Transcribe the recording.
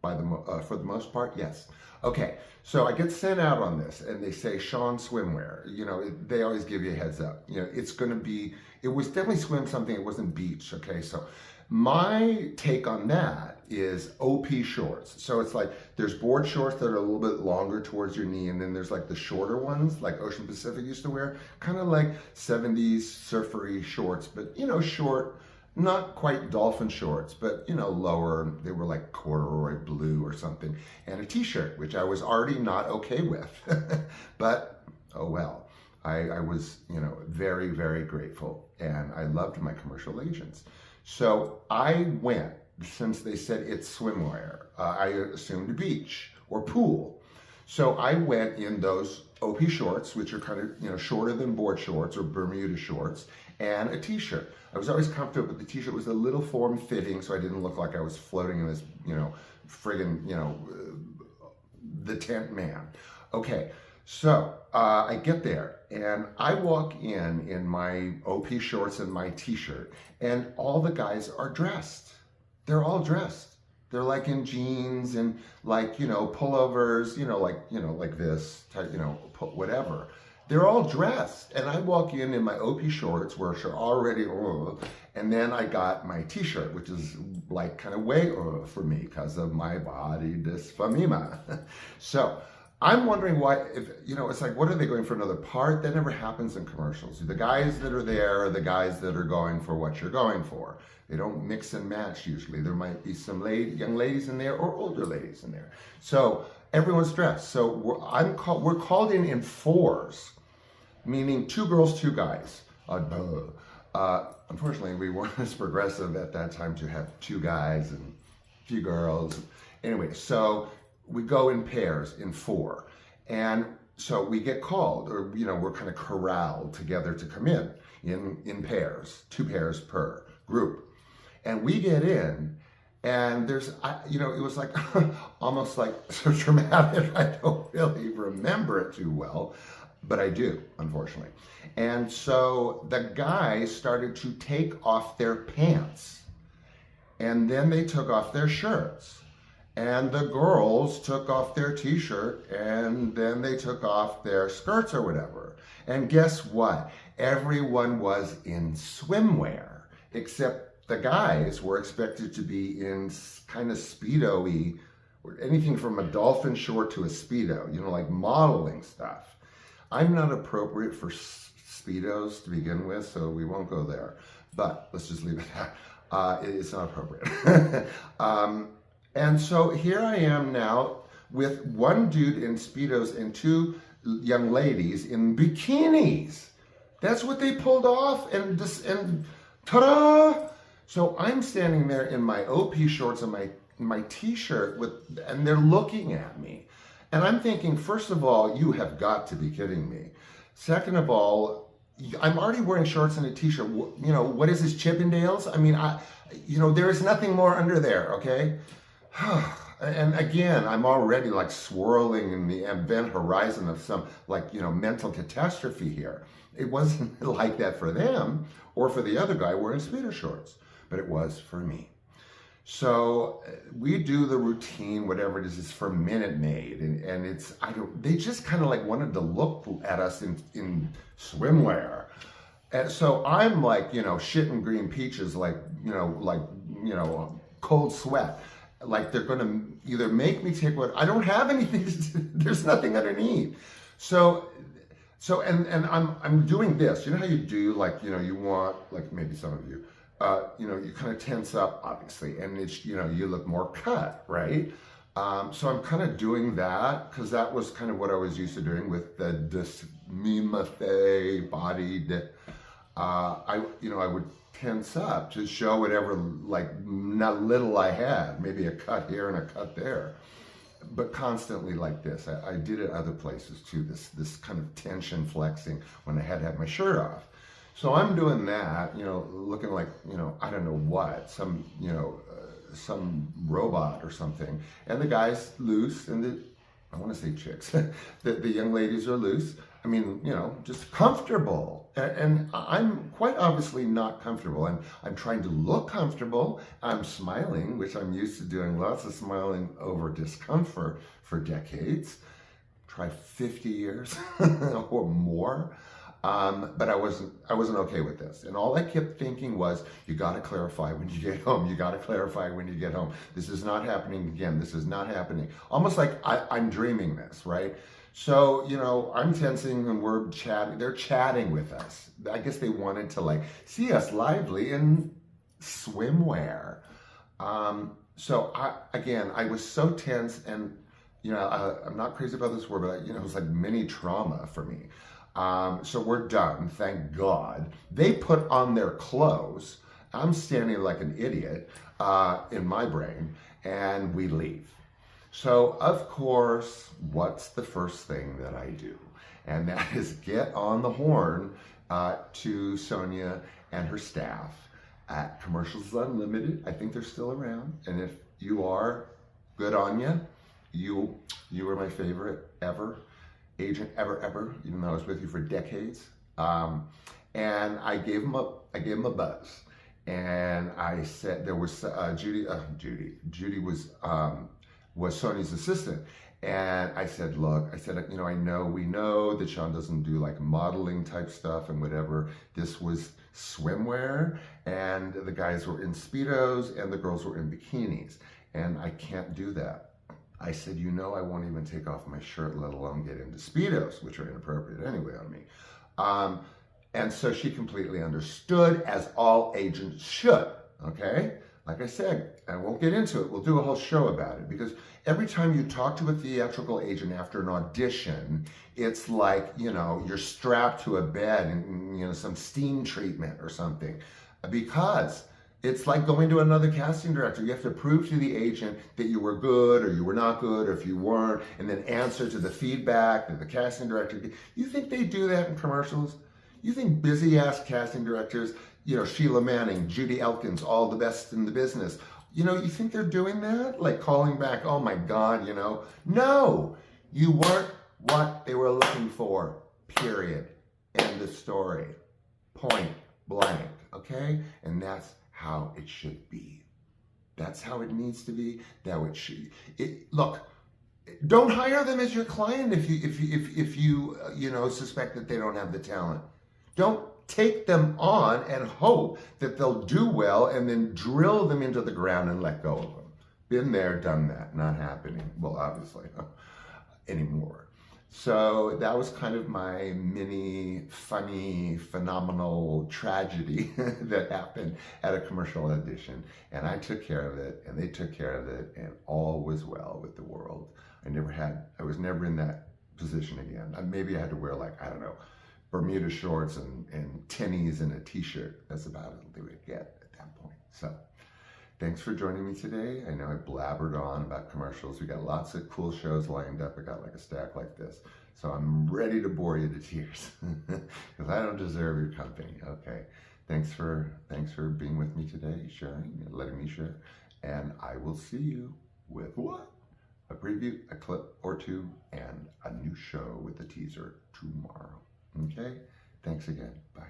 for the most part, yes. Okay, so I get sent out on this, and they say Sean swimwear. You know, they always give you a heads up. You know, it's going to be. It was definitely swim something. It wasn't beach. Okay, so my take on that is OP shorts. So it's like there's board shorts that are a little bit longer towards your knee, and then there's like the shorter ones, like Ocean Pacific used to wear, kind of like 70s surfery shorts, but you know, short. Not quite dolphin shorts, but you know, lower. They were like corduroy blue or something, and a t-shirt, which I was already not okay with. But oh well, I was, you know, very, very grateful, and I loved my commercial agents. So I went, since they said it's swimwear, I assumed beach or pool. So I went in those OP shorts, which are kind of, you know, shorter than board shorts or Bermuda shorts, and a t-shirt. I was always comfortable, but the t-shirt was a little form-fitting, so I didn't look like I was floating in this, you know, friggin', you know, the tent man. Okay, so I get there, and I walk in my OP shorts and my t-shirt, and all the guys are dressed. They're all dressed. They're like in jeans and like, you know, pullovers, you know, like this type, you know, whatever. They're all dressed, and I walk in my OP shorts, which are already, and then I got my t-shirt, which is like kind of way for me because of my body dysphemia. So I'm wondering why, if, you know, it's like, what are they going for another part? That never happens in commercials. The guys that are there are the guys that are going for what you're going for. They don't mix and match usually. There might be some young ladies in there or older ladies in there. So everyone's dressed. So we're called in fours, meaning 2 girls, 2 guys. Unfortunately, we weren't as progressive at that time to have 2 guys and a few girls. Anyway, so we go in pairs, in 4. And so we get called, or, you know, we're kind of corralled together to come in pairs, 2 pairs per group. And we get in, and there's, you know, it was like almost like so dramatic. I don't really remember it too well, but I do, unfortunately. And so the guys started to take off their pants, and then they took off their shirts. And the girls took off their t-shirt, and then they took off their skirts or whatever. And guess what? Everyone was in swimwear, except the guys were expected to be in kind of Speedo-y, or anything from a dolphin short to a Speedo, you know, like modeling stuff. I'm not appropriate for Speedos to begin with, so we won't go there. But let's just leave it at that. It's not appropriate. And so here I am now with 1 dude in Speedos and 2 young ladies in bikinis. That's what they pulled off, and ta-da! So I'm standing there in my OP shorts and my t-shirt and they're looking at me. And I'm thinking, first of all, you have got to be kidding me. Second of all, I'm already wearing shorts and a t-shirt. You know, what is this, Chippendales? I mean, you know, there is nothing more under there, okay? And again, I'm already like swirling in the event horizon of some, like, you know, mental catastrophe here. It wasn't like that for them or for the other guy wearing Speedo shorts, but it was for me. So we do the routine, whatever it is, it's for Minute Maid, and it's, they just kind of like wanted to look at us in swimwear. And so I'm like, you know, shitting green peaches, like, you know, cold sweat. Like they're gonna either make me take what, I don't have anything, there's nothing underneath. So and I'm doing this, you know how you do, like, you know, you want, like maybe some of you, you know, you kind of tense up, obviously, and it's, you know, you look more cut, right? So I'm kind of doing that, because that was kind of what I was used to doing with the dysmimethate body. You know, I would tense up to show whatever, like, not little I had, maybe a cut here and a cut there, but constantly like this. I did it other places too, this kind of tension flexing when I had to have my shirt off. So I'm doing that, you know, looking like, you know, I don't know what, some, you know, some robot or something. And the guy's loose and I want to say chicks, the young ladies are loose. I mean, you know, just comfortable. And I'm quite obviously not comfortable. I'm trying to look comfortable. I'm smiling, which I'm used to doing lots of smiling over discomfort for decades. Try 50 years or more. But I wasn't okay with this. And all I kept thinking was, you got to clarify when you get home. You got to clarify when you get home. This is not happening again. This is not happening. Almost like I'm dreaming this, right? So, you know, I'm tensing and we're chatting. They're chatting with us. I guess they wanted to like see us lively in swimwear. So I was so tense, and you know, I'm not crazy about this word, but you know, it was like mini trauma for me. So we're done, thank God. They put on their clothes. I'm standing like an idiot in my brain, and we leave. So, of course, what's the first thing that I do? And that is get on the horn to Sonia and her staff at Commercials Unlimited. I think they're still around. And if you are, good on you. You were my favorite ever. Agent ever, even though I was with you for decades. And I gave him a buzz. And I said, there was Judy was Sony's assistant. And I said, look, you know, we know that Sean doesn't do like modeling type stuff and whatever. This was swimwear, and the guys were in Speedos and the girls were in bikinis. And I can't do that. I said, you know, I won't even take off my shirt, let alone get into Speedos, which are inappropriate anyway on me. And so she completely understood, as all agents should, okay? Like I said, I won't get into it. We'll do a whole show about it, because every time you talk to a theatrical agent after an audition, it's like, you know, you're strapped to a bed and, you know, some steam treatment or something, because it's like going to another casting director. You have to prove to the agent that you were good or you were not good, or if you weren't, and then answer to the feedback that the casting director did. You think they do that in commercials? You think busy-ass casting directors, you know, Sheila Manning, Judy Elkins, all the best in the business, you know, you think they're doing that? Like calling back, oh my God, you know? No, you weren't what they were looking for, period. End of story. Point blank, okay? And that's how it should be. That's how it needs to be. Look, don't hire them as your client if you you know, suspect that they don't have the talent. Don't take them on and hope that they'll do well and then drill them into the ground and let go of them. Been there, done that. Not happening. Well, obviously, anymore. So that was kind of my mini, funny, phenomenal tragedy that happened at a commercial audition. And I took care of it, and they took care of it, and all was well with the world. I was never in that position again. Maybe I had to wear, like, I don't know, Bermuda shorts and tennies and a t-shirt. That's about it they would get at that point. So thanks for joining me today. I know I blabbered on about commercials. We got lots of cool shows lined up. I got like a stack like this. So I'm ready to bore you to tears because I don't deserve your company. Okay. Thanks for being with me today, sharing and letting me share. And I will see you with what? A preview, a clip or two, and a new show with a teaser tomorrow. Okay? Thanks again. Bye.